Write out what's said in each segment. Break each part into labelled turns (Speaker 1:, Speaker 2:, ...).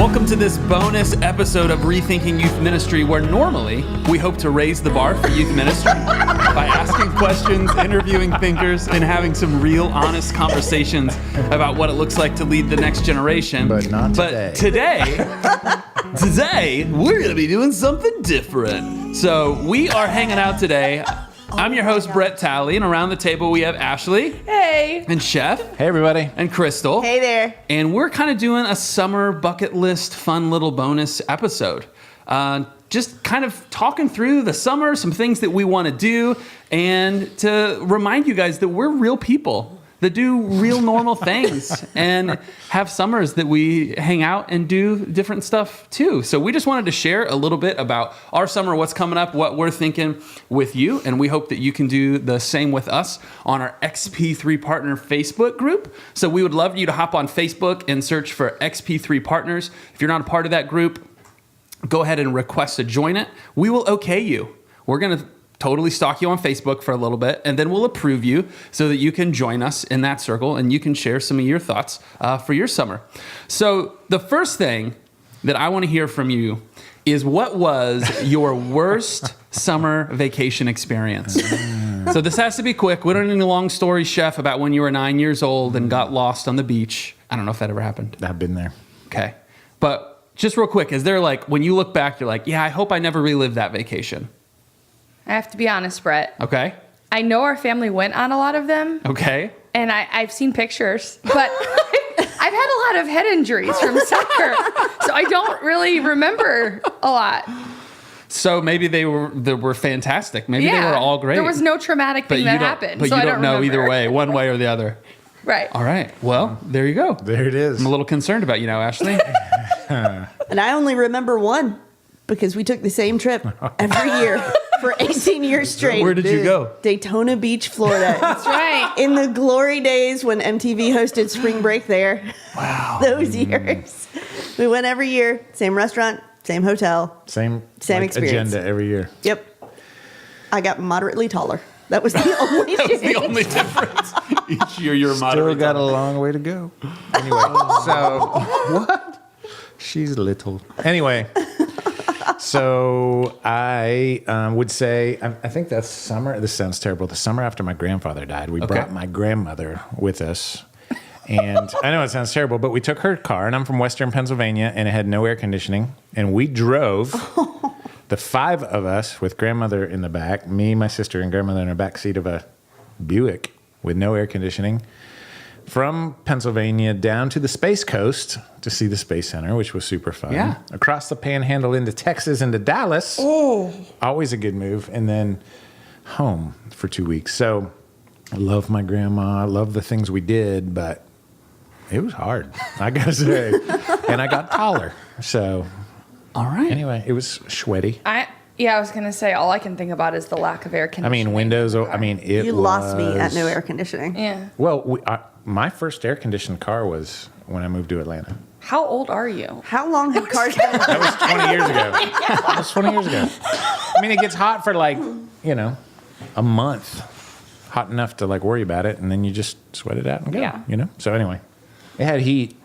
Speaker 1: Welcome to this bonus episode of Rethinking Youth Ministry, where normally we hope to raise the bar for youth ministry by asking questions, interviewing thinkers, and having some real, honest conversations about what it looks like to lead the next generation.
Speaker 2: But not today.
Speaker 1: But today, we're going to be doing something different. So we are hanging out today. I'm your host, Brett Talley, and around the table we have Ashley.
Speaker 3: Hey.
Speaker 1: And Shef.
Speaker 2: Hey, everybody.
Speaker 1: And Crystal.
Speaker 3: Hey there.
Speaker 1: And we're kind of doing a summer bucket list, fun little bonus episode. Just kind of talking through the summer, some things that we want to do, and to remind you guys that we're real people that do real normal things and have summers that we hang out and do different stuff too. So we just wanted to share a little bit about our summer, what's coming up, what we're thinking with you. And we hope that you can do the same with us on our XP3 Partner Facebook group. So we would love you to hop on Facebook and search for XP3 Partners. If you're not a part of that group, go ahead and request to join it. We will okay you. We're going to totally stalk you on Facebook for a little bit, and then we'll approve you so that you can join us in that circle and you can share some of your thoughts for your summer. So the first thing that I want to hear from you is, what was your worst summer vacation experience? So this has to be quick. We don't need a long story, Chef, about when you were 9 years old and got lost on the beach. I don't know if that ever happened.
Speaker 2: I've been there.
Speaker 1: Okay. But just real quick, is there like, when you look back, you're like, yeah, I hope I never relived that vacation?
Speaker 3: I have to be honest, Brett.
Speaker 1: Okay.
Speaker 3: I know our family went on a lot of them.
Speaker 1: Okay.
Speaker 3: And I've seen pictures, but I've had a lot of head injuries from soccer, so I don't really remember a lot.
Speaker 1: So maybe they were fantastic. Maybe they were all great.
Speaker 3: There was no traumatic thing that happened.
Speaker 1: But
Speaker 3: so
Speaker 1: you
Speaker 3: I
Speaker 1: don't know
Speaker 3: remember.
Speaker 1: either way, one way or the other.
Speaker 3: Right.
Speaker 1: All right. Well, there you go.
Speaker 2: There it is.
Speaker 1: I'm a little concerned about you now, Ashley.
Speaker 4: And I only remember one because we took the same trip every year for 18 years straight.
Speaker 1: Where did you go?
Speaker 4: Daytona Beach, Florida.
Speaker 3: That's right.
Speaker 4: In the glory days when MTV hosted spring break there.
Speaker 1: Wow.
Speaker 4: Those years. We went every year, same restaurant, same hotel.
Speaker 2: Same
Speaker 4: experience.
Speaker 2: agenda every year.
Speaker 4: Yep. I got moderately taller. That was the only
Speaker 1: That was the
Speaker 4: change.
Speaker 1: only difference. Each year you're
Speaker 2: Still
Speaker 1: moderately
Speaker 2: got a
Speaker 1: taller.
Speaker 2: long way to go. Anyway, so what? She's little. Anyway, so I would say, I think that summer, this sounds terrible, the summer after my grandfather died, we brought my grandmother with us. And I know it sounds terrible, but we took her car, and I'm from Western Pennsylvania, and it had no air conditioning. And we drove, the five of us with grandmother in the back, me, my sister, and grandmother in the back seat of a Buick with no air conditioning, from Pennsylvania down to the Space Coast to see the Space Center, which was super fun.
Speaker 1: Yeah.
Speaker 2: Across the Panhandle into Texas, into Dallas. Oh. Always a good move. And then home for 2 weeks. So I love my grandma. I love the things we did, but it was hard, I got to say. And I got taller. So
Speaker 1: All right.
Speaker 2: anyway, it was sweaty.
Speaker 3: I was going to say, all I can think about is the lack of air
Speaker 2: I
Speaker 3: conditioning.
Speaker 2: mean, windows, I mean, it
Speaker 4: You
Speaker 2: was...
Speaker 4: lost me at no air conditioning.
Speaker 3: Yeah.
Speaker 2: Well, my first air-conditioned car was when I moved to Atlanta.
Speaker 3: How old are you?
Speaker 4: How long have cars been?
Speaker 2: That was 20 years ago. That was 20 years ago. I mean, it gets hot for like, a month. Hot enough to like worry about it, and then you just sweat it out and go,
Speaker 3: Yeah.
Speaker 2: So anyway, it had heat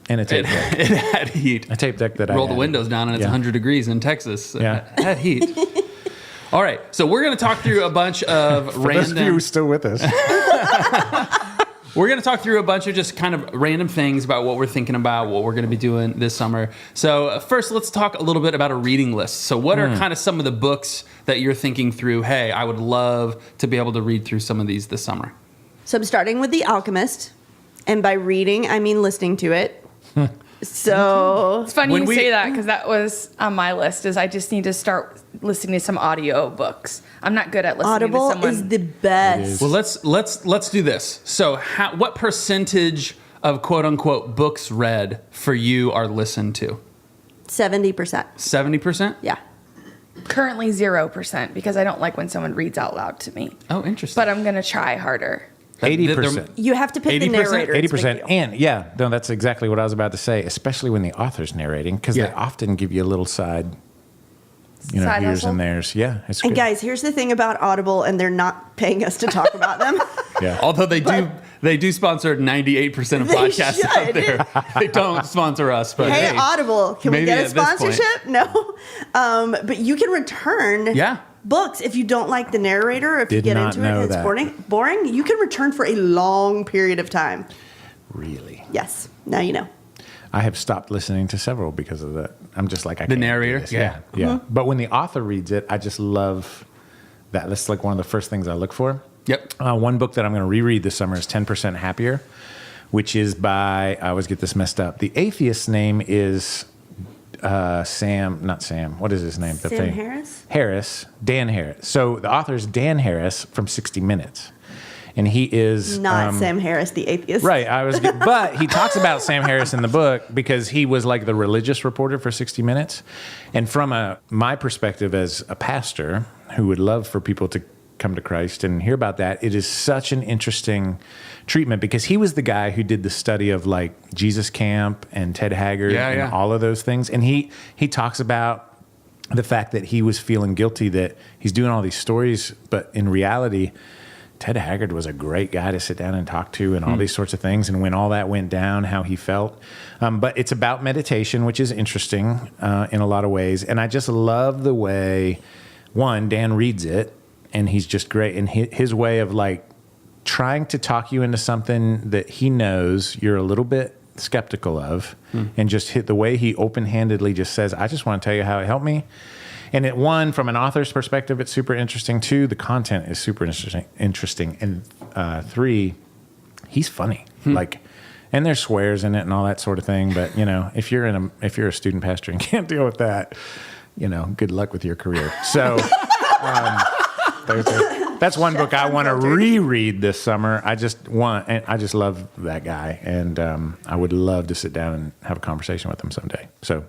Speaker 2: and a tape deck.
Speaker 1: It had heat.
Speaker 2: A tape deck that
Speaker 1: Roll
Speaker 2: I
Speaker 1: the
Speaker 2: had.
Speaker 1: windows down and it's
Speaker 2: Yeah.
Speaker 1: 100 degrees in Texas.
Speaker 2: Yeah.
Speaker 1: It had heat. All right. So we're going to talk through a bunch of
Speaker 2: For those of you who are still with us.
Speaker 1: We're going to talk through a bunch of just kind of random things about what we're thinking about, what we're going to be doing this summer. So first, let's talk a little bit about a reading list. So what are kind of some of the books that you're thinking through? Hey, I would love to be able to read through some of these this summer.
Speaker 4: So I'm starting with The Alchemist. And by reading, I mean listening to it. So
Speaker 3: It's funny
Speaker 1: When
Speaker 3: you
Speaker 1: we-
Speaker 3: say that because that was on my list. Is I just need to start listening to some audio books. I'm not good at listening
Speaker 4: Audible
Speaker 3: to someone.
Speaker 4: is the best.
Speaker 1: Well, let's do this. So what percentage of quote unquote books read for you are listened to?
Speaker 4: 70%.
Speaker 1: 70%?
Speaker 4: Yeah.
Speaker 3: Currently 0% because I don't like when someone reads out loud to me.
Speaker 1: Oh, interesting.
Speaker 3: But I'm gonna try harder.
Speaker 2: 80%.
Speaker 4: You have to pick the
Speaker 1: 80%?
Speaker 4: narrator. It's a big
Speaker 2: 80%.
Speaker 4: deal.
Speaker 2: And no, that's exactly what I was about to say, especially when the author's narrating, because they
Speaker 1: Yeah.
Speaker 2: often give you a little side,
Speaker 3: Side
Speaker 2: here's
Speaker 3: hustle?
Speaker 2: and there's. Yeah, it's
Speaker 4: And
Speaker 2: good.
Speaker 4: guys, here's the thing about Audible, and they're not paying us to talk about them.
Speaker 2: Yeah.
Speaker 1: Although they They do sponsor 98% of
Speaker 4: They
Speaker 1: podcasts out
Speaker 4: should.
Speaker 1: there. They don't sponsor us, but
Speaker 4: Hey, Audible, can we
Speaker 1: maybe
Speaker 4: get a
Speaker 1: at this point.
Speaker 4: sponsorship? No. But you can return
Speaker 1: Yeah.
Speaker 4: books if you don't like the narrator, or if you
Speaker 2: Did
Speaker 4: get
Speaker 2: not
Speaker 4: into it
Speaker 2: know
Speaker 4: and it's
Speaker 2: that.
Speaker 4: boring, you can return for a long period of time.
Speaker 2: Really?
Speaker 4: Yes. Now you know.
Speaker 2: I have stopped listening to several because of that. I'm just like, I
Speaker 1: The
Speaker 2: can't do
Speaker 1: narrator?
Speaker 2: this.
Speaker 1: Yeah.
Speaker 2: Yeah. But when the author reads it, I just love that. That's like one of the first things I look for.
Speaker 1: Yep.
Speaker 2: One book that I'm going to reread this summer is 10% Happier, which is by, I always get this messed up. The atheist's name is Sam, not Sam. What is his name?
Speaker 4: Sam Harris?
Speaker 2: Harris, Dan Harris. So the author is Dan Harris from 60 Minutes. And he is
Speaker 4: Not Sam Harris, the atheist.
Speaker 2: right. But he talks about Sam Harris in the book because he was like the religious reporter for 60 Minutes. And from my perspective as a pastor who would love for people to come to Christ and hear about that, it is such an interesting treatment because he was the guy who did the study of like Jesus Camp and Ted Haggard and all of those things. And he talks about the fact that he was feeling guilty that he's doing all these stories, but in reality, Ted Haggard was a great guy to sit down and talk to and all these sorts of things. And when all that went down, how he felt. But it's about meditation, which is interesting in a lot of ways. And I just love the way, one, Dan reads it, and he's just great. And his way of like trying to talk you into something that he knows you're a little bit skeptical of, and just hit the way he open-handedly just says, I just want to tell you how it helped me. And one, from an author's perspective, it's super interesting. Two, the content is super interesting. And three, he's funny. Like, and there's swears in it and all that sort of thing. But you know, if you're a student pastor and can't deal with that, you know, good luck with your career. So that's one book I want to reread this summer. I just love that guy, and I would love to sit down and have a conversation with him someday. So,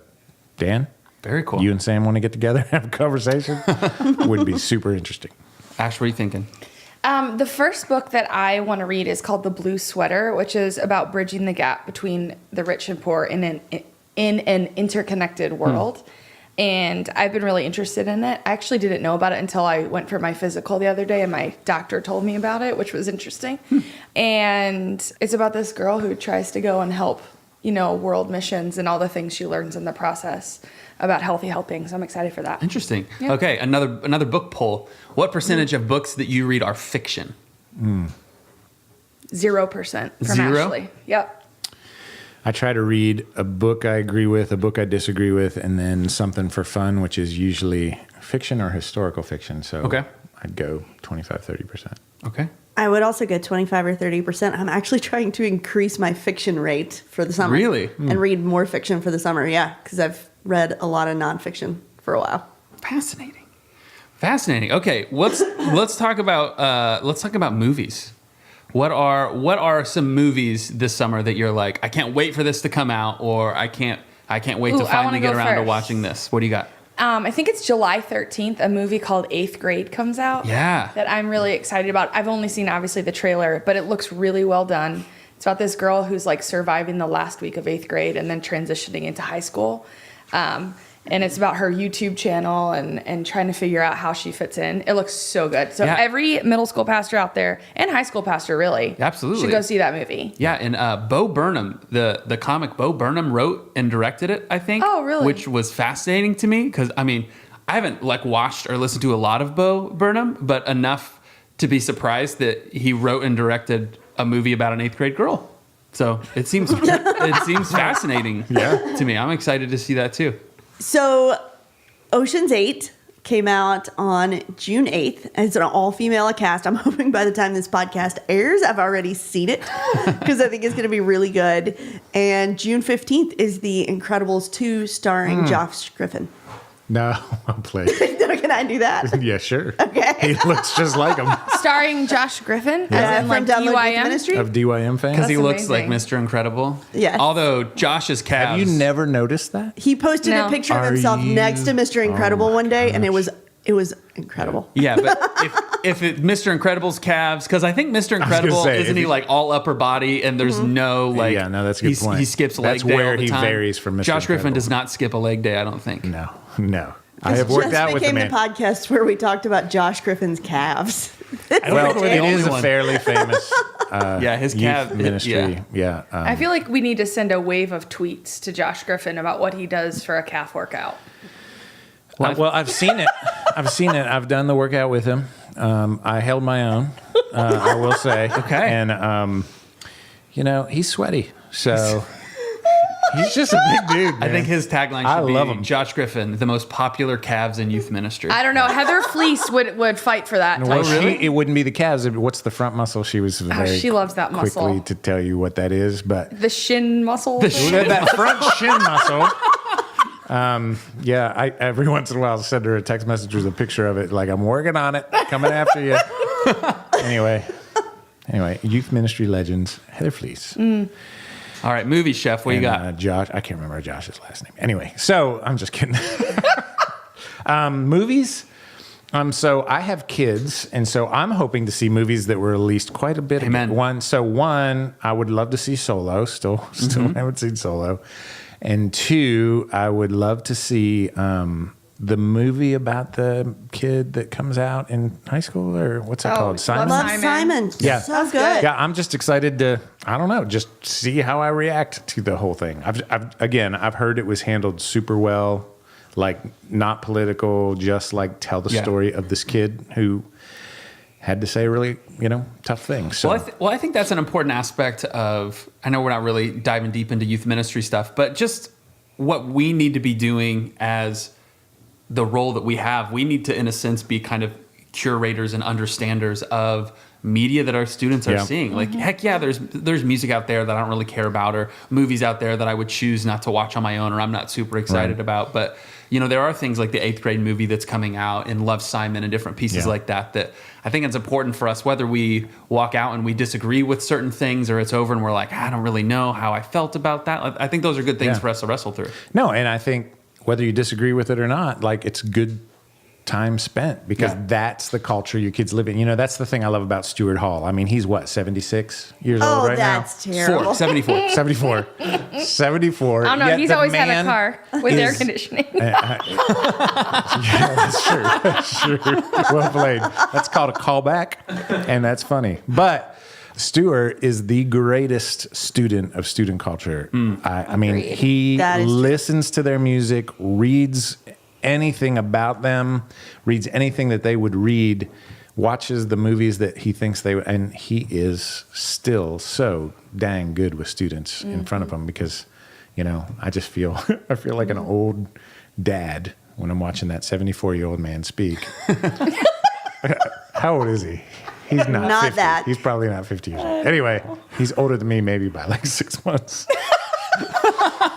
Speaker 2: Dan.
Speaker 1: Very cool.
Speaker 2: You and Sam want to get together and have a conversation? Would be super interesting.
Speaker 1: Ash, what are you thinking?
Speaker 3: The first book that I want to read is called The Blue Sweater, which is about bridging the gap between the rich and poor in an interconnected world. And I've been really interested in it. I actually didn't know about it until I went for my physical the other day, and my doctor told me about it, which was interesting. And it's about this girl who tries to go and help, you know, world missions and all the things she learns in the process about healthy helping. So I'm excited for that.
Speaker 1: Interesting.
Speaker 3: Yeah.
Speaker 1: Okay, another book poll. What percentage of books that you read are fiction?
Speaker 3: 0% from
Speaker 1: Zero?
Speaker 3: Ashley. Yep.
Speaker 2: I try to read a book I agree with, a book I disagree with, and then something for fun, which is usually fiction or historical fiction. So
Speaker 1: Okay.
Speaker 2: I'd go 25, 30%.
Speaker 1: Okay.
Speaker 4: I would also go 25 or 30%. I'm actually trying to increase my fiction rate for the summer.
Speaker 1: Really?
Speaker 4: And read more fiction for the summer, yeah, because I've read a lot of nonfiction for a while.
Speaker 1: Fascinating. Okay, let's talk about movies. What are some movies this summer that you're like, I can't wait for this to come out, or I can't wait to
Speaker 3: I
Speaker 1: finally
Speaker 3: wanna
Speaker 1: get
Speaker 3: go
Speaker 1: around to
Speaker 3: first.
Speaker 1: watching this? What do you got?
Speaker 3: I think it's July 13th, a movie called 8th Grade comes out.
Speaker 1: Yeah.
Speaker 3: That I'm really excited about. I've only seen, obviously, the trailer, but it looks really well done. It's about this girl who's, like, surviving the last week of 8th grade and then transitioning into high school. And it's about her YouTube channel and trying to figure out how she fits in. It looks so good. So
Speaker 1: Yeah.
Speaker 3: every middle school pastor out there, and high school pastor, really,
Speaker 1: Absolutely.
Speaker 3: should go see that movie.
Speaker 1: Yeah, and Bo Burnham, the comic Bo Burnham wrote and directed it, I think.
Speaker 3: Oh, really?
Speaker 1: Which was fascinating to me because, I mean, I haven't like watched or listened to a lot of Bo Burnham, but enough to be surprised that he wrote and directed a movie about an 8th grade girl. So it seems fascinating to me. I'm excited to see that too.
Speaker 4: So, Ocean's 8 came out on June 8th. It's an all-female cast. I'm hoping by the time this podcast airs, I've already seen it because I think it's going to be really good. And June 15th is The Incredibles 2 starring Josh Griffin.
Speaker 2: No, I'll play.
Speaker 4: Can I do that?
Speaker 2: Yeah, sure.
Speaker 4: Okay.
Speaker 2: He looks just like him.
Speaker 3: Starring Josh Griffin, as in, like,
Speaker 4: From Download Youth
Speaker 3: DYM.
Speaker 4: Ministry.
Speaker 2: Of DYM fans.
Speaker 1: Because he
Speaker 3: That's
Speaker 1: looks like
Speaker 3: amazing.
Speaker 1: Mr. Incredible.
Speaker 4: Yes.
Speaker 1: Although Josh's calves.
Speaker 2: Have you never noticed that?
Speaker 4: He posted
Speaker 3: No.
Speaker 4: a picture of
Speaker 2: Are
Speaker 4: himself
Speaker 2: you-
Speaker 4: next to Mr. Incredible
Speaker 2: Oh my
Speaker 4: one day, and it
Speaker 2: gosh.
Speaker 4: was incredible.
Speaker 1: Yeah, but if Mr. Incredible's calves, because I think Mr.
Speaker 2: gonna
Speaker 1: Incredible
Speaker 2: say,
Speaker 1: isn't
Speaker 2: if
Speaker 1: he
Speaker 2: you-
Speaker 1: like all upper body and there's no like
Speaker 2: Yeah, no, that's a good point.
Speaker 1: He skips leg
Speaker 2: That's
Speaker 1: day
Speaker 2: where
Speaker 1: all the
Speaker 2: he
Speaker 1: time.
Speaker 2: varies from Mr.
Speaker 1: Josh Griffin
Speaker 2: Incredible.
Speaker 1: does not skip a leg day, I don't think.
Speaker 2: No. I have worked out with the
Speaker 4: became
Speaker 2: man.
Speaker 4: the podcast where we talked about Josh Griffin's calves.
Speaker 1: I don't
Speaker 2: Well,
Speaker 1: think we're the
Speaker 2: it
Speaker 1: only
Speaker 2: is a
Speaker 1: one.
Speaker 2: fairly famous
Speaker 1: his
Speaker 2: youth
Speaker 1: calf
Speaker 2: ministry. Yeah.
Speaker 3: I feel like we need to send a wave of tweets to Josh Griffin about what he does for a calf workout.
Speaker 2: Well, I've seen it. I've done the workout with him. I held my own, I will say.
Speaker 1: Okay.
Speaker 2: And, he's sweaty. So he's just a big dude, man.
Speaker 1: I think his tagline
Speaker 2: I
Speaker 1: should
Speaker 2: love
Speaker 1: be
Speaker 2: him.
Speaker 1: Josh Griffin, the most popular calves in youth ministry.
Speaker 3: I don't know. Heather Fleece would fight for that.
Speaker 2: Well,
Speaker 3: title.
Speaker 2: it wouldn't be the calves. What's the front muscle? She was very
Speaker 3: she loves that muscle.
Speaker 2: quickly to tell you what that is. But
Speaker 3: The shin muscle.
Speaker 2: that front shin muscle. Every once in a while I'll send her a text message with a picture of it. Like, I'm working on it. Coming after you. Anyway, youth ministry legends, Heather Fleece.
Speaker 1: All right, movie chef, what you got?
Speaker 2: Josh, I can't remember Josh's last name. Anyway, so I'm just kidding. Movies. So I have kids, and so I'm hoping to see movies that were released quite a bit.
Speaker 1: Amen.
Speaker 2: One, I would love to see Solo. Still haven't seen Solo. And two, I would love to see the movie about the kid that comes out in high school, or what's it called? Simon.
Speaker 4: Love Simon.
Speaker 2: Yeah.
Speaker 4: So good.
Speaker 2: Yeah, I'm just excited to, I don't know, just see how I react to the whole thing. I've heard it was handled super well, like not political, just like tell the story of this kid who had to say really, tough things. So.
Speaker 1: Well, I think that's an important aspect of, I know we're not really diving deep into youth ministry stuff, but just what we need to be doing as the role that we have. We need to, in a sense, be kind of curators and understanders of media that our students are seeing. Like, heck yeah, there's music out there that I don't really care about, or movies out there that I would choose not to watch on my own, or I'm not super excited about. But, there are things like the 8th grade movie that's coming out, and Love, Simon, and different pieces like that I think it's important for us, whether we walk out and we disagree with certain things, or it's over and we're like, I don't really know how I felt about that. I think those are good things for us to wrestle through.
Speaker 2: No, and I think whether you disagree with it or not, like, it's good time spent, because that's the culture your kids live in. That's the thing I love about Stuart Hall. I mean, he's 76 years old right now?
Speaker 4: Oh, that's terrible.
Speaker 1: 74.
Speaker 2: 74.
Speaker 3: I don't know.
Speaker 2: Yet
Speaker 3: He's
Speaker 2: the
Speaker 3: always had a
Speaker 2: man
Speaker 3: car with air conditioning.
Speaker 2: Yeah, that's true. That's true. Well played. That's called a callback, and that's funny. But Stuart is the greatest student of student culture. I mean, he listens to their music, reads anything about them, reads anything that they would read, watches the movies that he thinks they would, and he is still so dang good with students in front of him, because, I just feel, I feel like an old dad when I'm watching that 74-year-old man speak. How old is he? He's not 50.
Speaker 4: that.
Speaker 2: He's probably not 50 years old. Anyway, he's older than me maybe by like 6 months.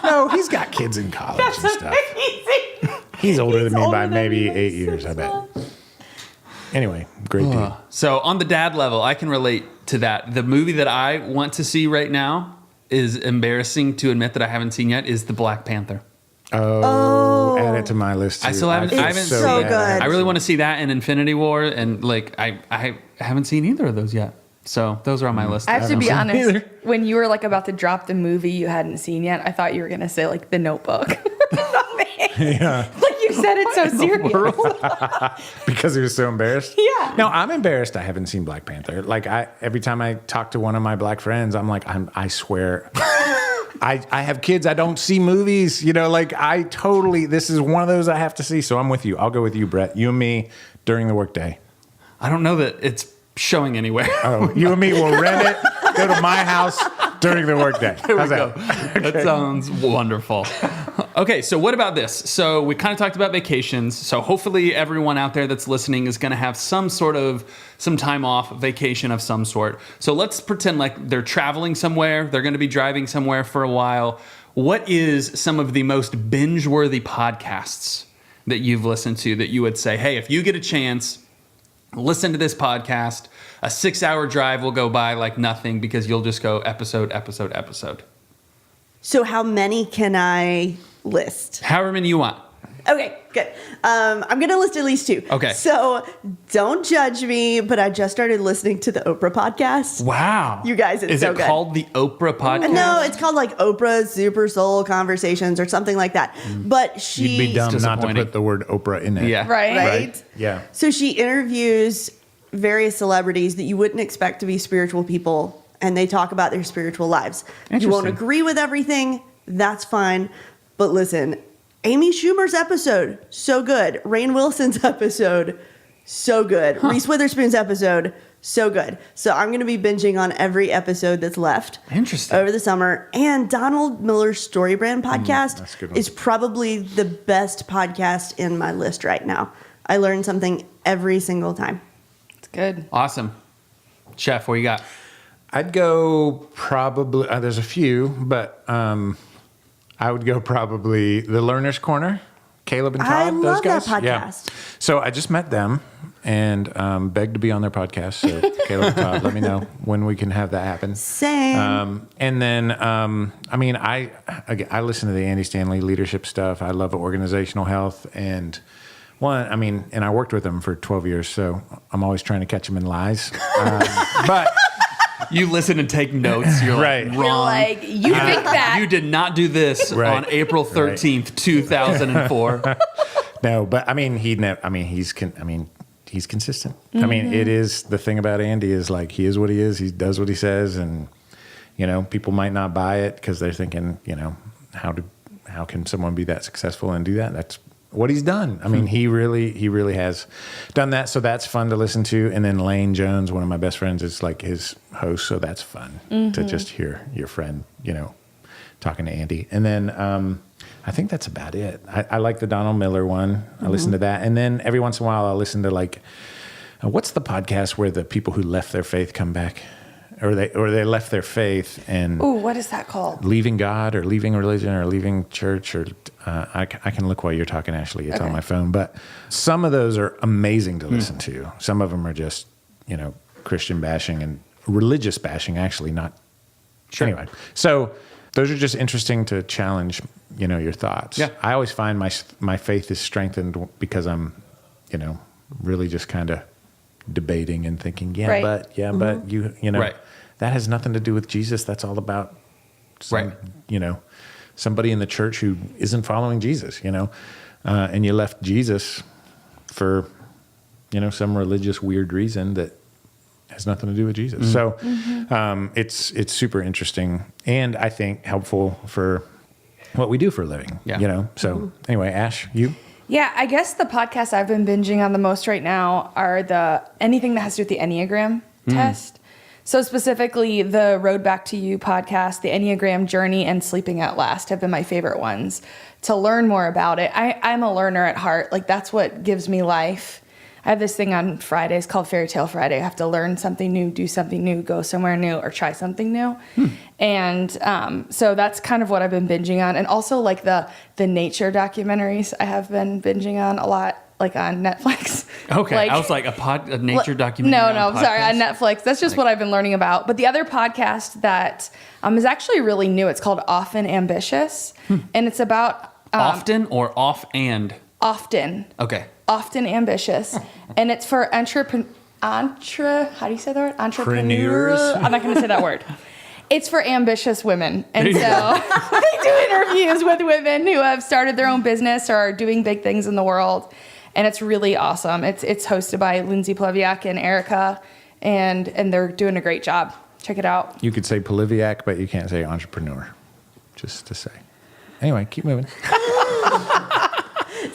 Speaker 2: No, he's got kids in college and stuff. He's older than me by maybe 8 years, I bet. Anyway, great dude.
Speaker 1: So on the dad level, I can relate to that. The movie that I want to see right now is embarrassing to admit that I haven't seen yet, is the Black Panther.
Speaker 2: Oh, add it to my list too.
Speaker 1: I still haven't. I haven't
Speaker 4: so
Speaker 1: seen.
Speaker 4: good.
Speaker 1: I really want to see that in Infinity War, and like I haven't seen either of those yet. So those are on my list.
Speaker 3: I have to be
Speaker 2: seen
Speaker 3: honest.
Speaker 2: either.
Speaker 3: When you were like about to drop the movie you hadn't seen yet, I thought you were gonna say like The Notebook.
Speaker 2: Yeah.
Speaker 3: Like you said it so serious.
Speaker 2: Because he was so embarrassed?
Speaker 3: Yeah.
Speaker 2: No, I'm embarrassed I haven't seen Black Panther. Like, every time I talk to one of my black friends, I'm like, I swear, I have kids. I don't see movies. This is one of those I have to see. So I'm with you. I'll go with you, Brett. You and me during the workday.
Speaker 1: I don't know that it's showing anywhere.
Speaker 2: Oh, you and me will rent it, go to my house during the workday. How's that?
Speaker 1: That sounds wonderful. Okay, so what about this? So we kind of talked about vacations. So hopefully everyone out there that's listening is going to have some time off, vacation of some sort. So let's pretend like they're traveling somewhere. They're going to be driving somewhere for a while. What is some of the most binge-worthy podcasts that you've listened to that you would say, hey, if you get a chance, listen to this podcast. A 6-hour drive will go by like nothing, because you'll just go episode.
Speaker 4: So how many can I list?
Speaker 1: However many you want.
Speaker 4: Okay, good. I'm going to list at least 2.
Speaker 1: Okay.
Speaker 4: So don't judge me, but I just started listening to the Oprah podcast.
Speaker 1: Wow.
Speaker 4: You guys, it's
Speaker 1: is
Speaker 4: so
Speaker 1: it
Speaker 4: good.
Speaker 1: called the Oprah podcast?
Speaker 4: No, it's called like Oprah Super Soul Conversations or something like that. But she...
Speaker 2: You'd be dumb not to
Speaker 1: disappointing.
Speaker 2: put the word Oprah in it.
Speaker 1: Yeah.
Speaker 3: Right?
Speaker 2: Yeah.
Speaker 4: So she interviews various celebrities that you wouldn't expect to be spiritual people and they talk about their spiritual lives. You won't
Speaker 1: Interesting.
Speaker 4: agree with everything. That's fine. But listen, Amy Schumer's episode, so good. Rainn Wilson's episode, so good. Reese Witherspoon's episode, so good. So I'm going to be binging on every episode that's left.
Speaker 1: Interesting.
Speaker 4: Over the summer. And Donald Miller's Story Brand podcast
Speaker 2: that's a good one.
Speaker 4: is probably the best podcast in my list right now. I learn something every single time.
Speaker 3: It's good.
Speaker 1: Awesome. Chef, what you got?
Speaker 2: I'd go probably, there's a few, but I would go probably the Learner's Corner, Caleb and Todd.
Speaker 4: I
Speaker 2: those
Speaker 4: love
Speaker 2: guys.
Speaker 4: that
Speaker 2: Yeah.
Speaker 4: podcast.
Speaker 2: So I just met them and begged to be on their podcast. So Caleb and Todd, let me know when we can have that happen.
Speaker 4: Same.
Speaker 2: And then, I listen to the Andy Stanley leadership stuff. I love organizational health. And I worked with him for 12 years, so I'm always trying to catch him in lies. But
Speaker 1: You listen and take notes. You're
Speaker 2: Right.
Speaker 1: like,
Speaker 2: You're
Speaker 1: wrong.
Speaker 3: Like, you think that.
Speaker 1: You did not do this
Speaker 2: Right.
Speaker 1: on April 13th, 2004.
Speaker 2: no, but he's consistent. I mean, it is the thing about Andy is like, he is what he is. He does what he says. And, people might not buy it because they're thinking, how can someone be that successful and do that? That's what he's done. I mean, he really has done that. So that's fun to listen to. And then Lane Jones, one of my best friends, is like his host. So that's fun to just hear your friend, talking to Andy. And then I think that's about it. I like the Donald Miller one. I listen to that. And then every once in a while I'll listen to like, what's the podcast where the people who left their faith come back? Or they left their faith and
Speaker 3: Ooh, what is that called?
Speaker 2: leaving God or leaving religion or leaving church or I can look while you're talking, Ashley. It's on my phone. But some of those are amazing to listen to. Some of them are just, Christian bashing and religious bashing, actually, not.
Speaker 1: Sure.
Speaker 2: Anyway, so those are just interesting to challenge, your thoughts.
Speaker 1: Yeah.
Speaker 2: I always find my faith is strengthened because I'm, really just kind of debating and thinking,
Speaker 3: Right.
Speaker 2: but you
Speaker 1: Right.
Speaker 2: that has nothing to do with Jesus. That's all about
Speaker 1: Right.
Speaker 2: Somebody in the church who isn't following Jesus, and you left Jesus for, some religious weird reason that has nothing to do with Jesus. So it's super interesting and I think helpful for what we do for a living,
Speaker 1: Yeah.
Speaker 2: So anyway, Ash, you?
Speaker 3: Yeah, I guess the podcasts I've been binging on the most right now are anything that has to do with the Enneagram test. So specifically, the Road Back to You podcast, the Enneagram Journey, and Sleeping at Last have been my favorite ones to learn more about it. I'm a learner at heart. Like, that's what gives me life. I have this thing on Fridays called Fairy Tale Friday. I have to learn something new, do something new, go somewhere new, or try something new. And so that's kind of what I've been binging on. And also, like, the nature documentaries I have been binging on a lot, like on Netflix.
Speaker 1: Okay. I was like, a nature documentary.
Speaker 3: No, sorry, on Netflix. That's just what I've been learning about. But the other podcast that is actually really new. It's called Often Ambitious. And it's about...
Speaker 1: often or off and?
Speaker 3: Often.
Speaker 1: Okay.
Speaker 3: Often Ambitious. And it's for how do you say the word?
Speaker 2: Entrepreneurs.
Speaker 3: I'm not going to say that word. It's for ambitious women. And so they do interviews with women who have started their own business or are doing big things in the world. And it's really awesome. It's hosted by Lindsay Pleviak and Erica, and they're doing a great job. Check it out.
Speaker 2: You could say Poliviac, but you can't say entrepreneur, just to say. Anyway, keep moving.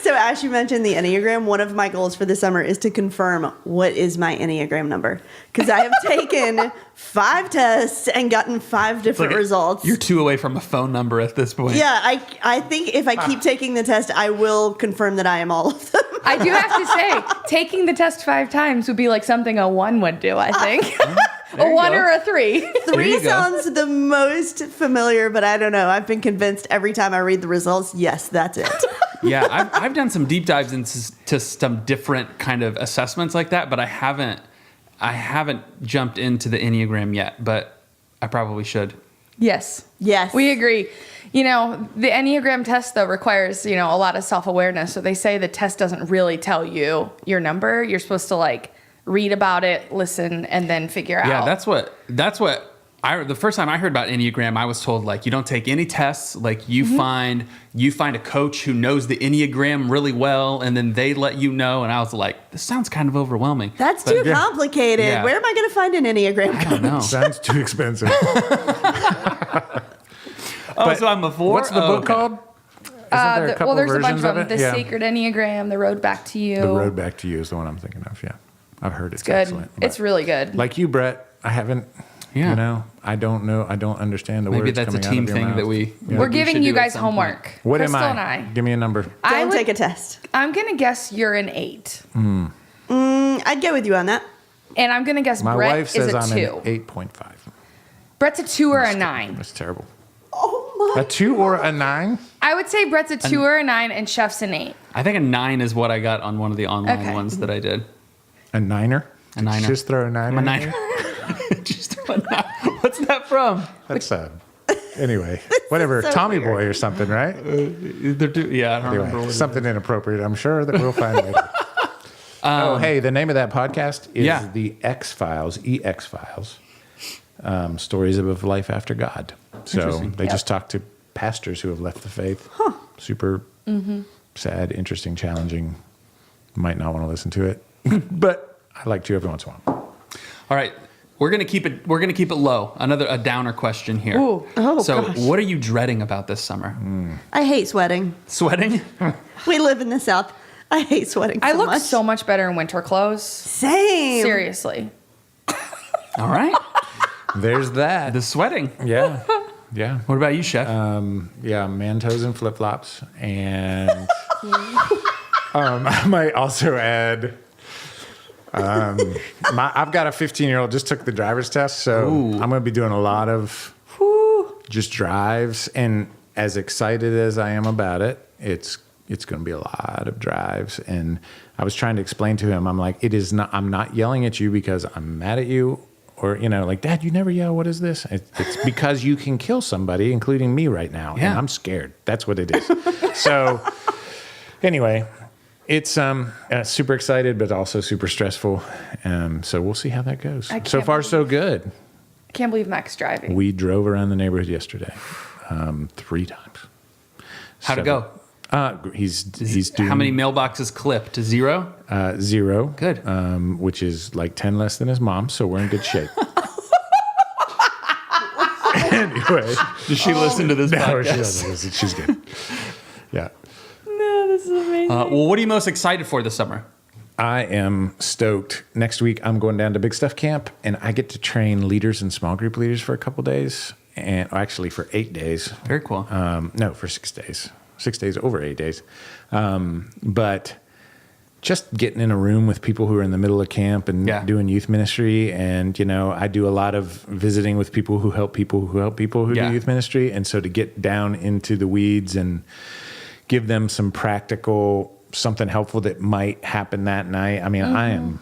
Speaker 4: So as you mentioned the Enneagram, one of my goals for the summer is to confirm what is my Enneagram number. Because I have taken 5 tests and gotten 5 different results.
Speaker 1: You're 2 away from a phone number at this point.
Speaker 4: Yeah, I think if I keep taking the test, I will confirm that I am all of them.
Speaker 3: I do have to say, taking the test 5 times would be like something a 1 would do, I think. A 1 or a 3.
Speaker 4: 3 sounds the most familiar, but I don't know. I've been convinced every time I read the results, yes, that's it.
Speaker 1: Yeah, I've done some deep dives into some different kind of assessments like that, but I haven't jumped into the Enneagram yet, but I probably should.
Speaker 3: Yes.
Speaker 4: Yes.
Speaker 3: We agree. The Enneagram test, though, requires, a lot of self-awareness. So they say the test doesn't really tell you your number. You're supposed to, read about it, listen, and then figure out.
Speaker 1: Yeah, that's what the first time I heard about Enneagram, I was told like you don't take any tests. Like you find a coach who knows the Enneagram really well, and then they let you know. And I was like, this sounds kind of overwhelming.
Speaker 4: That's too complicated.
Speaker 1: Yeah.
Speaker 4: Where am I going to find an Enneagram coach?
Speaker 1: I don't know.
Speaker 2: Sounds too expensive.
Speaker 1: So I'm a 4.
Speaker 2: What's the book called? Isn't there a couple
Speaker 3: there's a bunch
Speaker 2: versions
Speaker 3: of them.
Speaker 2: it?
Speaker 3: The Sacred Enneagram, The Road Back to You.
Speaker 2: The Road Back to You is the one I'm thinking of. Yeah, I've heard it's
Speaker 3: Good.
Speaker 2: excellent.
Speaker 3: It's
Speaker 2: but
Speaker 3: really good.
Speaker 2: like you, Brett. I haven't.
Speaker 1: Yeah.
Speaker 2: You know, I don't know. I don't understand the
Speaker 1: Maybe
Speaker 2: words.
Speaker 1: that's a
Speaker 2: coming out
Speaker 1: team
Speaker 2: of your
Speaker 1: thing
Speaker 2: mouth.
Speaker 1: that we.
Speaker 3: We're
Speaker 1: we
Speaker 3: giving
Speaker 1: should
Speaker 3: you
Speaker 1: do at
Speaker 3: guys
Speaker 1: some point.
Speaker 3: homework.
Speaker 2: What
Speaker 3: Crystal
Speaker 2: am I?
Speaker 3: and I.
Speaker 2: Give me a number.
Speaker 4: Don't take a test.
Speaker 3: I'm going to guess you're an 8.
Speaker 4: I'd go with you on that.
Speaker 3: And I'm going to guess
Speaker 2: My
Speaker 3: Brett
Speaker 2: wife says
Speaker 3: is a
Speaker 2: I'm
Speaker 3: 2.
Speaker 2: an 8.5.
Speaker 3: Brett's a 2 or a 9.
Speaker 2: That's terrible.
Speaker 4: Oh my.
Speaker 2: A 2 or a 9?
Speaker 3: I would say Brett's a 2 or a 9 and Chef's an 8.
Speaker 1: I think a 9 is what I got on one of the online ones that I did.
Speaker 2: A niner?
Speaker 1: A niner.
Speaker 2: Did you just throw a niner?
Speaker 1: I'm a
Speaker 2: in
Speaker 1: 9.
Speaker 2: there?
Speaker 1: Just a 9. What's that from?
Speaker 2: That's anyway, whatever.
Speaker 4: so
Speaker 2: Tommy
Speaker 4: weird.
Speaker 2: Boy or something, right?
Speaker 1: Yeah, I don't remember.
Speaker 2: Anyway,
Speaker 1: What
Speaker 2: something inappropriate. I'm sure that we'll find later. Hey, the name of that podcast is The X Files, EX Files, Stories of Life After God. So
Speaker 1: Interesting.
Speaker 2: they just talk to pastors who have left the faith. Super sad, interesting, challenging. Might not want to listen to it, but I like to every once in a while.
Speaker 1: All right, we're gonna keep it low. A downer question here.
Speaker 3: Ooh.
Speaker 4: Oh,
Speaker 1: so,
Speaker 4: gosh.
Speaker 1: what are you dreading about this summer?
Speaker 4: I hate sweating.
Speaker 1: Sweating?
Speaker 4: We live in the South. I hate sweating
Speaker 3: I
Speaker 4: so
Speaker 3: look
Speaker 4: much.
Speaker 3: so much better in winter clothes.
Speaker 4: Same.
Speaker 3: Seriously.
Speaker 1: All right.
Speaker 2: There's that.
Speaker 1: The sweating.
Speaker 2: Yeah. Yeah.
Speaker 1: What about you, Chef?
Speaker 2: Yeah, man toes and flip flops. And I might also add I've got a 15-year-old just took the driver's test, so I'm going to be doing a lot of just drives. And as excited as I am about it, it's going to be a lot of drives. And I was trying to explain to him, I'm like, I'm not yelling at you because I'm mad at you. Or, like, Dad, you never yell. What is this? It's because you can kill somebody, including me right now.
Speaker 1: Yeah.
Speaker 2: And I'm scared. That's what it is. So anyway, it's super excited, but also super stressful. So we'll see how that goes. So far, so good.
Speaker 3: I can't believe Mac's driving.
Speaker 2: We drove around the neighborhood yesterday 3 times.
Speaker 1: How'd it go?
Speaker 2: He's doing
Speaker 1: How many mailboxes clipped? 0?
Speaker 2: 0.
Speaker 1: Good.
Speaker 2: Which is like 10 less than his mom, so we're in good shape. Anyway.
Speaker 1: Does she listen to this
Speaker 2: No,
Speaker 1: podcast?
Speaker 2: she doesn't listen. She's good. Yeah.
Speaker 3: No, this is amazing.
Speaker 1: Well, what are you most excited for this summer?
Speaker 2: I am stoked. Next week, I'm going down to Big Stuff Camp, and I get to train leaders and small group leaders for a couple days, and actually for 8 days.
Speaker 1: Very cool.
Speaker 2: No, for 6 days. 6 days over 8 days. But just getting in a room with people who are in the middle of camp and doing youth ministry. And, I do a lot of visiting with people who help people who do youth ministry. And so to get down into the weeds and give them some practical, something helpful that might happen that night. I mean, I'm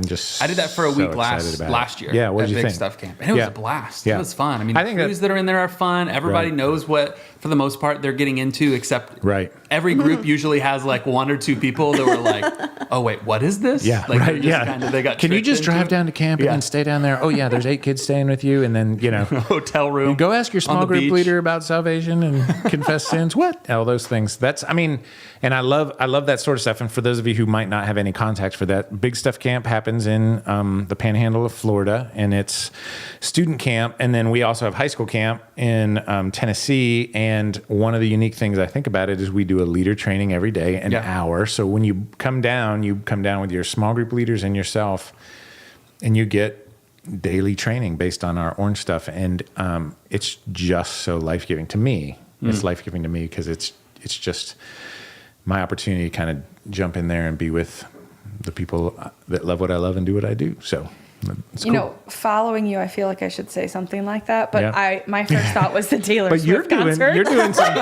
Speaker 2: just
Speaker 1: I did that for a
Speaker 2: so
Speaker 1: week
Speaker 2: excited about
Speaker 1: last
Speaker 2: it.
Speaker 1: year.
Speaker 2: Yeah, what
Speaker 1: at
Speaker 2: did you
Speaker 1: Big
Speaker 2: think?
Speaker 1: Stuff Camp. And it was a blast.
Speaker 2: Yeah.
Speaker 1: It was fun. I mean,
Speaker 2: I
Speaker 1: the
Speaker 2: think
Speaker 1: crews that are in there are fun. Everybody
Speaker 2: Right.
Speaker 1: knows what, for the most part, they're getting into, except
Speaker 2: Right.
Speaker 1: every group usually has like 1 or 2 people that were like, oh, wait, what is this?
Speaker 2: Yeah,
Speaker 1: like,
Speaker 2: right.
Speaker 1: just kind of, they got
Speaker 2: Can you
Speaker 1: tricked
Speaker 2: just
Speaker 1: into
Speaker 2: drive
Speaker 1: it.
Speaker 2: down to camp and then stay down there? Oh, yeah, there's 8 kids staying with you. And then,
Speaker 1: Hotel room.
Speaker 2: go ask your
Speaker 1: on
Speaker 2: small
Speaker 1: the
Speaker 2: group
Speaker 1: beach.
Speaker 2: leader about salvation and confess sins. What? All those things. And I love that sort of stuff. And for those of you who might not have any context for that, Big Stuff Camp happens in the Panhandle of Florida, and it's student camp. And then we also have high school camp in Tennessee. And one of the unique things I think about it is we do a leader training every day, an hour. So when you come down with your small group leaders and yourself, and you get daily training based on our orange stuff. And it's just so life-giving to me. It's life-giving to me because it's just my opportunity to kind of jump in there and be with the people that love what I love and do what I do. So it's cool.
Speaker 3: Following you, I feel like I should say something like that. But
Speaker 2: Yeah.
Speaker 3: my first thought was the Taylor
Speaker 2: But
Speaker 3: Swift concert.
Speaker 2: you're doing some.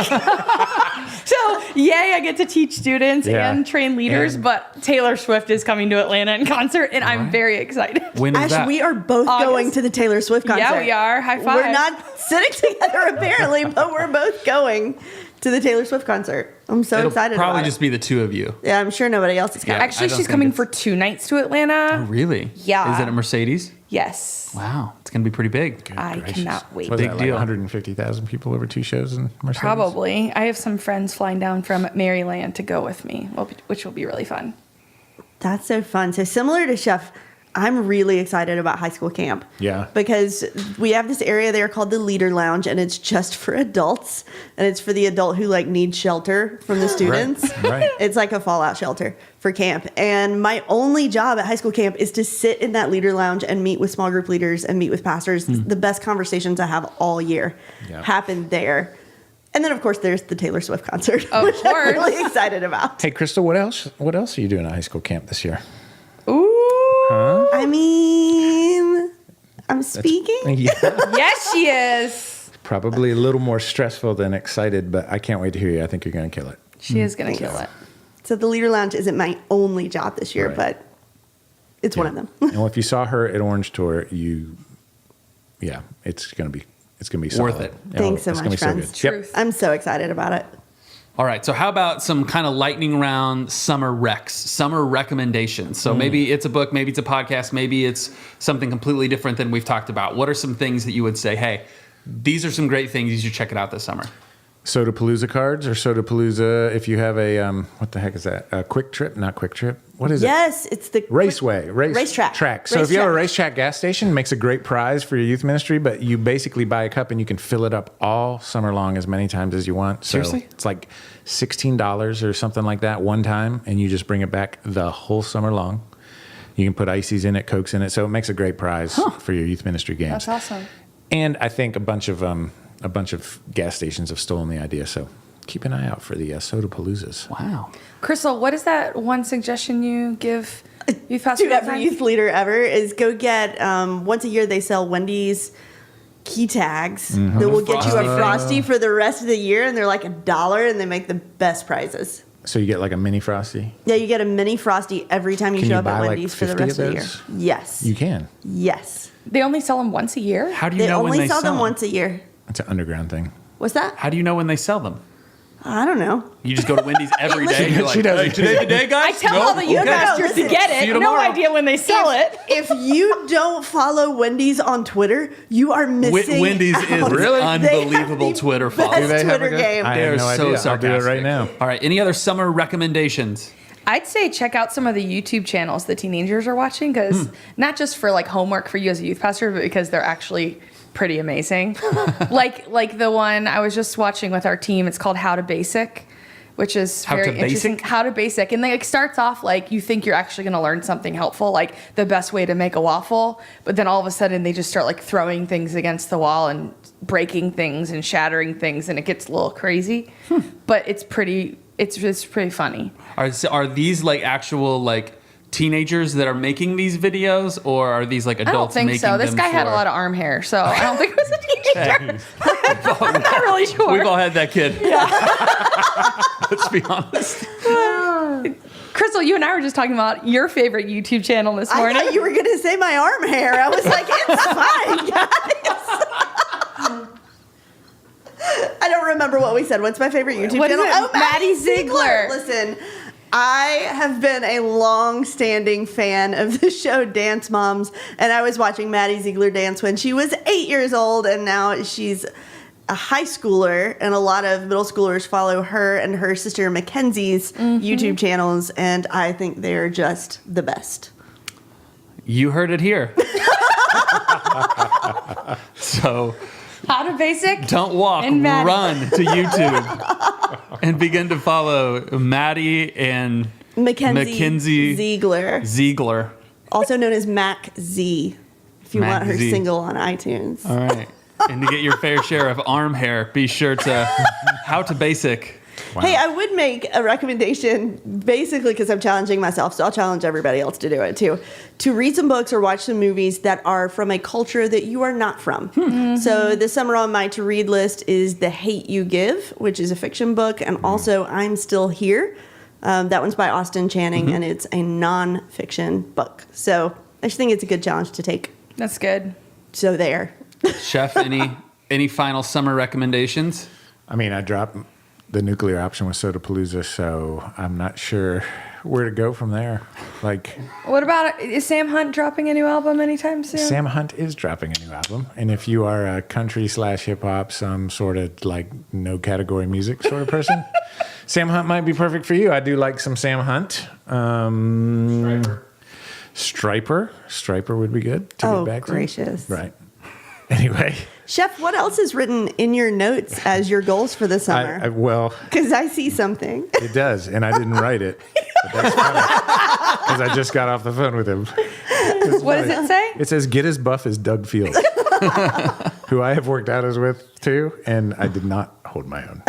Speaker 3: So, yay, I get to teach students
Speaker 2: Yeah.
Speaker 3: and train leaders,
Speaker 2: And-
Speaker 3: but Taylor Swift is coming to Atlanta in concert, and I'm very excited.
Speaker 1: When is
Speaker 4: Ash,
Speaker 1: that?
Speaker 4: we are both
Speaker 3: August.
Speaker 4: going to the Taylor Swift concert.
Speaker 3: Yeah, we are. High five.
Speaker 4: We're not sitting together apparently, but we're both going to the Taylor Swift concert. I'm so
Speaker 1: It'll
Speaker 4: excited
Speaker 1: probably
Speaker 4: about
Speaker 1: just
Speaker 4: it.
Speaker 1: be the 2 of you.
Speaker 4: Yeah, I'm sure nobody else is going.
Speaker 1: Yeah. I
Speaker 3: Actually,
Speaker 1: don't
Speaker 3: she's
Speaker 1: think
Speaker 3: coming
Speaker 1: it's-
Speaker 3: for 2 nights to Atlanta.
Speaker 1: Really?
Speaker 3: Yeah.
Speaker 1: Is it a Mercedes?
Speaker 3: Yes.
Speaker 1: Wow, it's going to be pretty big.
Speaker 3: I cannot wait.
Speaker 2: Was
Speaker 1: Big
Speaker 2: that
Speaker 1: deal.
Speaker 2: like 150,000 people over 2 shows in Mercedes?
Speaker 3: Probably. I have some friends flying down from Maryland to go with me, which will be really fun.
Speaker 4: That's so fun. So similar to Chef, I'm really excited about high school camp.
Speaker 2: Yeah.
Speaker 4: Because we have this area there called the Leader Lounge, and it's just for adults, and it's for the adult who like needs shelter from the students.
Speaker 2: Right.
Speaker 4: It's like a fallout shelter for camp. And my only job at high school camp is to sit in that Leader Lounge and meet with small group leaders and meet with pastors. The best conversations I have all year happen there. And then, of course, there's the Taylor Swift concert,
Speaker 3: Of
Speaker 4: which I'm
Speaker 3: course.
Speaker 4: really excited about.
Speaker 2: Hey, Crystal, what else are you doing at high school camp this year?
Speaker 3: Ooh.
Speaker 4: I mean, I'm speaking.
Speaker 2: Yeah.
Speaker 3: Yes, she is.
Speaker 2: Probably a little more stressful than excited, but I can't wait to hear you. I think you're going to kill it.
Speaker 3: She is going to kill it.
Speaker 4: So the Leader Lounge isn't my only job this year,
Speaker 2: Right.
Speaker 4: but it's one of them.
Speaker 2: And if you saw her at Orange Tour, it's going to be solid.
Speaker 1: Worth it.
Speaker 4: Thanks so
Speaker 2: it's gonna
Speaker 4: much,
Speaker 2: be
Speaker 4: friends.
Speaker 2: good. Yep.
Speaker 3: Truth.
Speaker 4: I'm so excited about it.
Speaker 1: All right, so how about some kind of lightning round summer recs, summer recommendations? So maybe it's a book, maybe it's a podcast, maybe it's something completely different than we've talked about. What are some things that you would say, hey, these are some great things, you should check it out this summer?
Speaker 2: Sodapalooza cards or Sodapalooza if you have a, what the heck is that? A Quick Trip? Not Quick Trip. What is it?
Speaker 4: Yes, it's the
Speaker 2: Raceway.
Speaker 4: Racetrack.
Speaker 2: So if you have a
Speaker 4: Racetrack.
Speaker 2: racetrack gas station, it makes a great prize for your youth ministry, but you basically buy a cup and you can fill it up all summer long as many times as you want. So
Speaker 1: Seriously?
Speaker 2: it's like $16 or something like that one time, and you just bring it back the whole summer long. You can put ices in it, Cokes in it. So it makes a great prize for your youth ministry games.
Speaker 3: That's awesome.
Speaker 2: And I think a bunch of gas stations have stolen the idea. So keep an eye out for the Sodapaloozas.
Speaker 1: Wow.
Speaker 3: Crystal, what is that one suggestion you give youth
Speaker 4: to
Speaker 3: pastors?
Speaker 4: every youth leader ever is go get, once a year they sell Wendy's key tags that will get you a Frosty for the rest of the year, and they're like $1, and they make the best prizes.
Speaker 2: So you get like a mini Frosty?
Speaker 4: Yeah, you get a mini Frosty every time you
Speaker 2: Can
Speaker 4: show
Speaker 2: you
Speaker 4: up
Speaker 2: buy,
Speaker 4: at
Speaker 2: like,
Speaker 4: Wendy's for the
Speaker 2: 50
Speaker 4: rest
Speaker 2: of
Speaker 4: of the year.
Speaker 2: those?
Speaker 4: Yes.
Speaker 2: You can.
Speaker 4: Yes.
Speaker 3: They only sell them once a year?
Speaker 1: How do you
Speaker 4: They
Speaker 1: know when
Speaker 4: only
Speaker 1: they
Speaker 4: sell them once a year.
Speaker 2: It's an underground thing.
Speaker 4: What's that?
Speaker 1: How do you know when they sell them?
Speaker 4: I don't know.
Speaker 1: You just go to Wendy's every day. You're like,
Speaker 2: She does.
Speaker 1: hey, today the day, guys?
Speaker 3: I tell all the youth
Speaker 1: Okay.
Speaker 3: pastors to get
Speaker 1: See
Speaker 3: it.
Speaker 1: you
Speaker 3: No
Speaker 1: tomorrow.
Speaker 3: idea when they sell it.
Speaker 4: If you don't follow Wendy's on Twitter, you are missing
Speaker 1: Wendy's is
Speaker 4: out.
Speaker 2: Really?
Speaker 4: They have
Speaker 1: unbelievable
Speaker 4: the
Speaker 1: Twitter
Speaker 4: best
Speaker 1: follow.
Speaker 2: Do they have a
Speaker 4: Twitter
Speaker 2: good-
Speaker 4: game.
Speaker 2: I
Speaker 1: They're
Speaker 2: have no
Speaker 1: so
Speaker 2: idea. I'll do it
Speaker 1: sarcastic.
Speaker 2: right now.
Speaker 1: All right, any other summer recommendations?
Speaker 3: I'd say check out some of the YouTube channels the teenagers are watching, because not just for like homework for you as a youth pastor, but because they're actually pretty amazing. like the one I was just watching with our team. It's called How to Basic, which is
Speaker 1: How
Speaker 3: very
Speaker 1: to
Speaker 3: interesting.
Speaker 1: Basic?
Speaker 3: How to Basic, and it starts off like you think you're actually going to learn something helpful, like the best way to make a waffle, but then all of a sudden they just start like throwing things against the wall and breaking things and shattering things, and it gets a little crazy. But it's pretty. It's pretty funny.
Speaker 1: Are these like actual like teenagers that are making these videos, or are these like
Speaker 3: I don't
Speaker 1: adults
Speaker 3: think
Speaker 1: making
Speaker 3: so. This
Speaker 1: them
Speaker 3: guy had a
Speaker 1: for-
Speaker 3: lot of arm hair, so I don't think it was a teenager. I'm not really sure.
Speaker 1: We've all had that kid. Let's be honest.
Speaker 3: Crystal, you and I were just talking about your favorite YouTube channel this
Speaker 4: I
Speaker 3: morning.
Speaker 4: thought you were going to say my arm hair. I was like, it's fine, guys. I don't remember what we said. What's my favorite YouTube
Speaker 3: What is
Speaker 4: channel?
Speaker 3: it?
Speaker 4: Oh,
Speaker 3: Maddie Ziegler.
Speaker 4: Listen, I have been a long-standing fan of the show Dance Moms, and I was watching Maddie Ziegler dance when she was 8 years old, and now she's a high schooler, and a lot of middle schoolers follow her and her sister Mackenzie's YouTube channels, and I think they're just the best.
Speaker 1: You heard it here. So
Speaker 3: How to Basic?
Speaker 1: don't walk,
Speaker 3: And Maddie.
Speaker 1: run to YouTube and begin to follow Maddie and
Speaker 4: Mackenzie Ziegler,
Speaker 1: Ziegler.
Speaker 4: also known as Mac Z, if you
Speaker 1: Mac
Speaker 4: want her
Speaker 1: Z.
Speaker 4: single on iTunes.
Speaker 1: All right. And to get your fair share of arm hair, be sure to How to Basic.
Speaker 4: Hey, I would make a recommendation, basically because I'm challenging myself, so I'll challenge everybody else to do it too, to read some books or watch some movies that are from a culture that you are not from. So this summer on my to-read list is The Hate You Give, which is a fiction book, and also I'm Still Here. That one's by Austin Channing, and it's a non-fiction book. So I just think it's a good challenge to take.
Speaker 3: That's good.
Speaker 4: So there.
Speaker 1: Chef, any final summer recommendations?
Speaker 2: I mean, I dropped the nuclear option with Sodapalooza, so I'm not sure where to go from there. Like,
Speaker 3: What about, is Sam Hunt dropping a new album anytime soon?
Speaker 2: Sam Hunt is dropping a new album, and if you are a country / hip hop, some sort of like no category music sort of person, Sam Hunt might be perfect for you. I do like some Sam Hunt. Striper would be good to
Speaker 4: Oh,
Speaker 2: get back
Speaker 4: gracious.
Speaker 2: to. Right. Anyway,
Speaker 4: Chef, what else is written in your notes as your goals for the summer?
Speaker 2: well,
Speaker 4: Because I see something.
Speaker 2: it does, and I didn't write it. But that's funny because I just got off the phone with him.
Speaker 3: What does it say?
Speaker 2: It says, "Get as buff as Doug Fields," who I have worked out as with too, and I did not hold my own.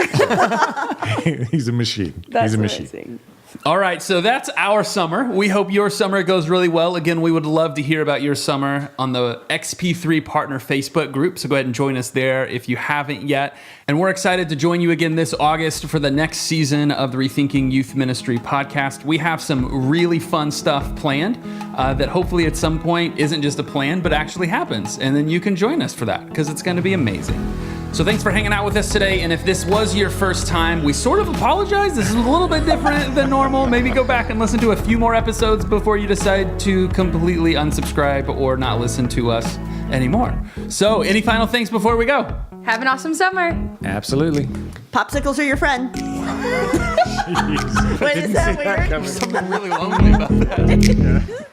Speaker 2: He's a machine.
Speaker 3: That's
Speaker 2: He's a machine.
Speaker 3: amazing.
Speaker 1: All right, so that's our summer. We hope your summer goes really well. Again, we would love to hear about your summer on the XP3 Partner Facebook group, so go ahead and join us there if you haven't yet. And we're excited to join you again this August for the next season of the Rethinking Youth Ministry podcast. We have some really fun stuff planned that hopefully at some point isn't just a plan, but actually happens. And then you can join us for that because it's going to be amazing. So thanks for hanging out with us today. And if this was your first time, we sort of apologize. This is a little bit different than normal. Maybe go back and listen to a few more episodes before you decide to completely unsubscribe or not listen to us anymore. So any final things before we go?
Speaker 3: Have an awesome summer.
Speaker 2: Absolutely.
Speaker 4: Popsicles are your friend. Wait, is that weird?
Speaker 1: Something really lonely about that.